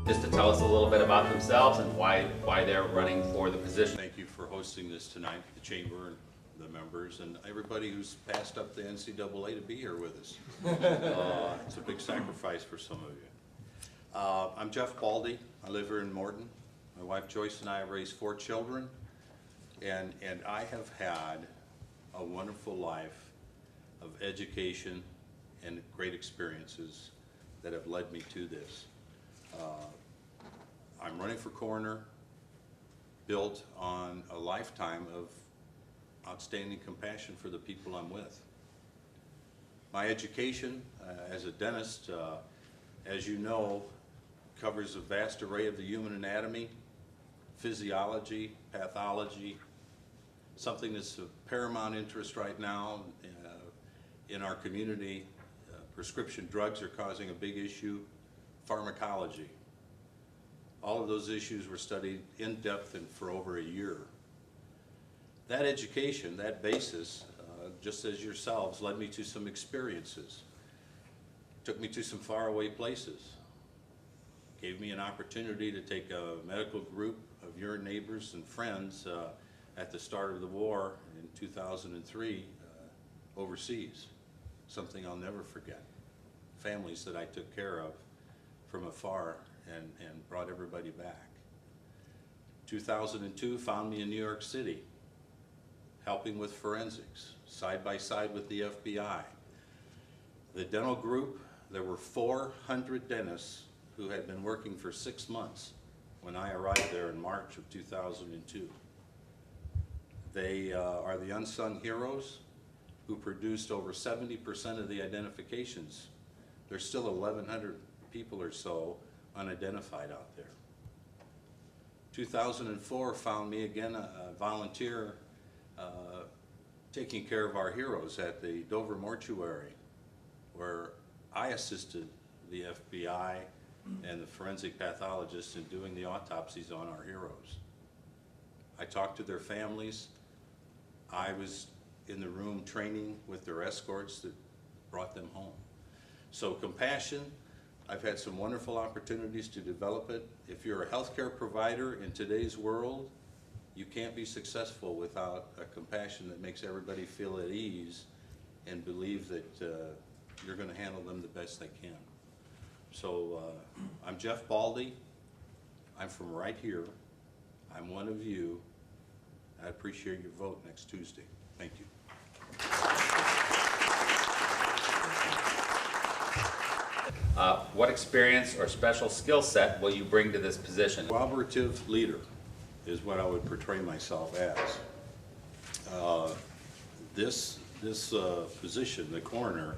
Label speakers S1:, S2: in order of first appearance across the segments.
S1: just to tell us a little bit about themselves and why they're running for the position.
S2: Thank you for hosting this tonight, the chamber and the members, and everybody who's passed up the NCAA to be here with us. It's a big sacrifice for some of you. I'm Jeff Baldi. I live here in Morton. My wife Joyce and I have raised 4 children, and I have had a wonderful life of education and great experiences that have led me to this. I'm running for coroner, built on a lifetime of outstanding compassion for the people I'm with. My education as a dentist, as you know, covers a vast array of the human anatomy, physiology, pathology, something that's of paramount interest right now in our community. Prescription drugs are causing a big issue, pharmacology. All of those issues were studied in depth and for over a year. That education, that basis, just as yourselves, led me to some experiences. Took me to some faraway places. Gave me an opportunity to take a medical group of your neighbors and friends at the start of the war in 2003 overseas. Something I'll never forget. Families that I took care of from afar and brought everybody back. 2002 found me in New York City, helping with forensics, side by side with the FBI. The dental group, there were 400 dentists who had been working for 6 months when I arrived there in March of 2002. They are the unsung heroes who produced over 70% of the identifications. There's still 1,100 people or so unidentified out there. 2004 found me again a volunteer taking care of our heroes at the Dover mortuary, where I assisted the FBI and the forensic pathologists in doing the autopsies on our heroes. I talked to their families. I was in the room training with their escorts that brought them home. So compassion, I've had some wonderful opportunities to develop it. If you're a healthcare provider in today's world, you can't be successful without a compassion that makes everybody feel at ease and believe that you're going to handle them the best they can. So I'm Jeff Baldi. I'm from right here. I'm one of you. I appreciate your vote next Tuesday. Thank you.
S1: What experience or special skill set will you bring to this position?
S2: Cooperative leader is what I would portray myself as. This position, the coroner,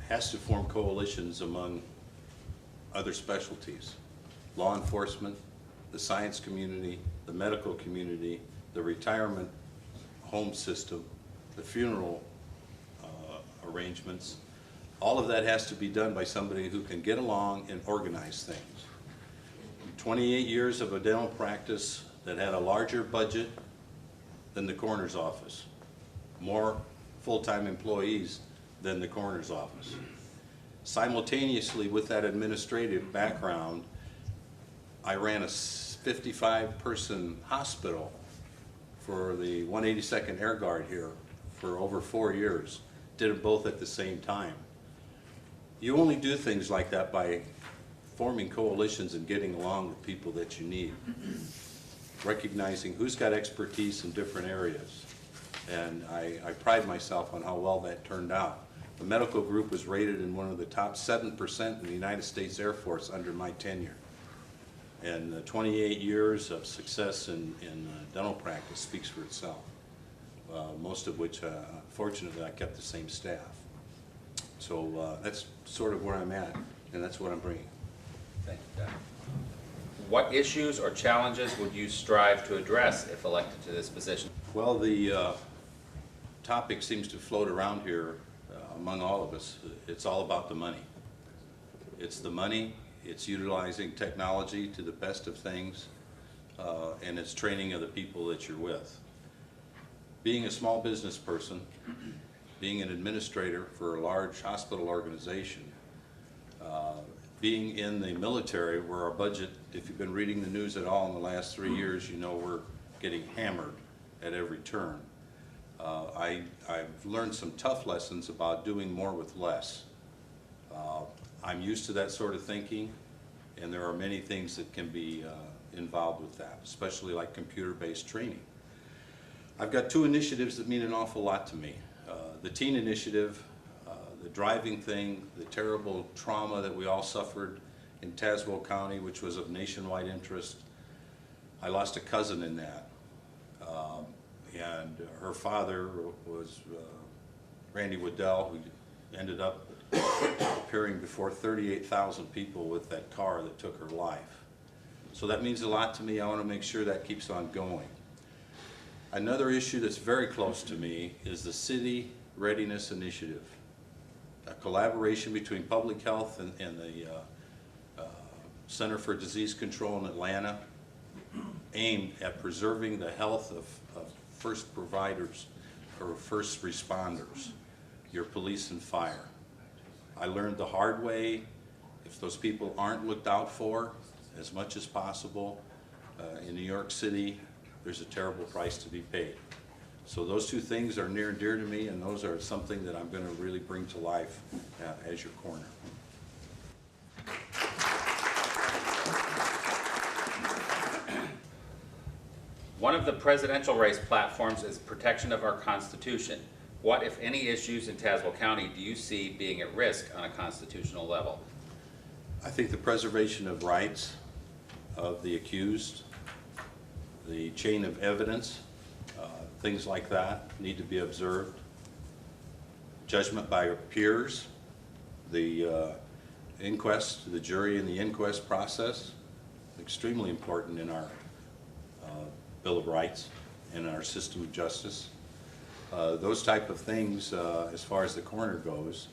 S2: has to form coalitions among other specialties. Law enforcement, the science community, the medical community, the retirement home system, the funeral arrangements. All of that has to be done by somebody who can get along and organize things. 28 years of a dental practice that had a larger budget than the coroner's office. More full-time employees than the coroner's office. Simultaneously with that administrative background, I ran a 55-person hospital for the 182nd Air Guard here for over 4 years. Did them both at the same time. You only do things like that by forming coalitions and getting along with people that you need. Recognizing who's got expertise in different areas. And I pride myself on how well that turned out. The medical group was rated in one of the top 7% in the United States Air Force under my tenure. And 28 years of success in dental practice speaks for itself. Most of which, fortunately, I kept the same staff. So that's sort of where I'm at, and that's what I'm bringing.
S1: Thank you, Doc. What issues or challenges would you strive to address if elected to this position?
S2: Well, the topic seems to float around here among all of us. It's all about the money. It's the money, it's utilizing technology to the best of things, and it's training of the people that you're with. Being a small business person, being an administrator for a large hospital organization, being in the military, where our budget, if you've been reading the news at all in the last 3 years, you know we're getting hammered at every turn. I've learned some tough lessons about doing more with less. I'm used to that sort of thinking, and there are many things that can be involved with that, especially like computer-based training. I've got 2 initiatives that mean an awful lot to me. The teen initiative, the driving thing, the terrible trauma that we all suffered in Tazewell County, which was of nationwide interest. I lost a cousin in that, and her father was Randy Waddell, who ended up appearing before 38,000 people with that car that took her life. So that means a lot to me. I want to make sure that keeps on going. Another issue that's very close to me is the City Readiness Initiative, a collaboration between Public Health and the Center for Disease Control in Atlanta, aimed at preserving the health of first providers or first responders, your police and fire. I learned the hard way, if those people aren't looked out for as much as possible, in New York City, there's a terrible price to be paid. So those 2 things are near and dear to me, and those are something that I'm going to really bring to life as your corner.
S1: One of the presidential race platforms is protection of our Constitution. What, if any, issues in Tazewell County do you see being at risk on a constitutional level?
S2: I think the preservation of rights of the accused, the chain of evidence, things like that need to be observed. Judgment by your peers, the inquest, the jury and the inquest process, extremely important in our Bill of Rights and our system of justice. Those type of things as far as the coroner goes.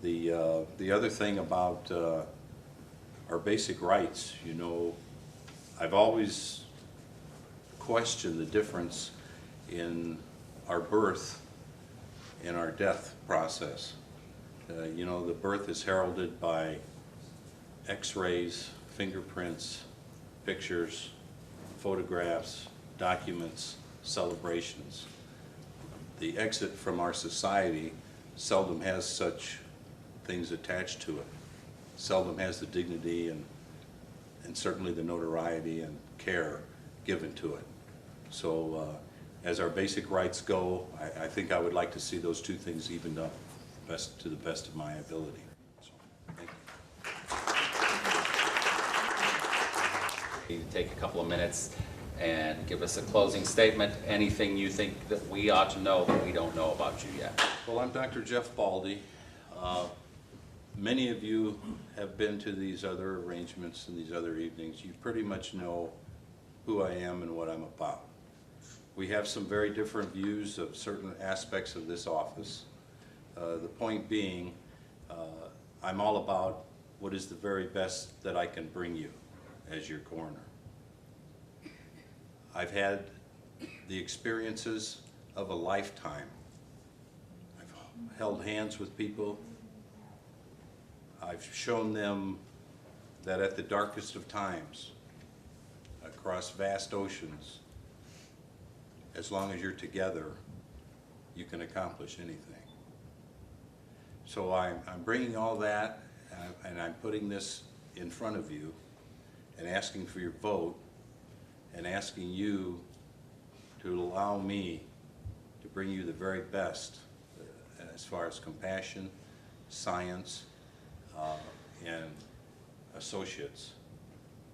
S2: The other thing about our basic rights, you know, I've always questioned the difference in our birth and our death process. You know, the birth is heralded by x-rays, fingerprints, pictures, photographs, documents, celebrations. The exit from our society seldom has such things attached to it. Seldom has the dignity and certainly the notoriety and care given to it. So as our basic rights go, I think I would like to see those 2 things evened up to the best of my ability. So, thank you.
S1: You take a couple of minutes and give us a closing statement, anything you think that we ought to know that we don't know about you yet.
S2: Well, I'm Dr. Jeff Baldi. Many of you have been to these other arrangements and these other evenings. You pretty much know who I am and what I'm about. We have some very different views of certain aspects of this office. The point being, I'm all about what is the very best that I can bring you as your coroner. I've had the experiences of a lifetime. I've held hands with people. I've shown them that at the darkest of times, across vast oceans, as long as you're together, you can accomplish anything. So I'm bringing all that, and I'm putting this in front of you and asking for your vote and asking you to allow me to bring you the very best as far as compassion, science, and associates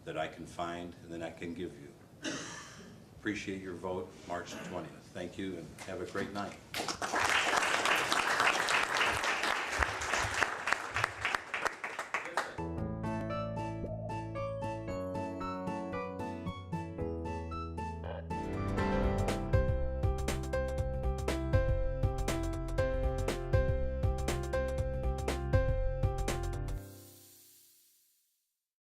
S2: that I can find and that I can give you. Appreciate your vote March 20th. Thank you and have a great night.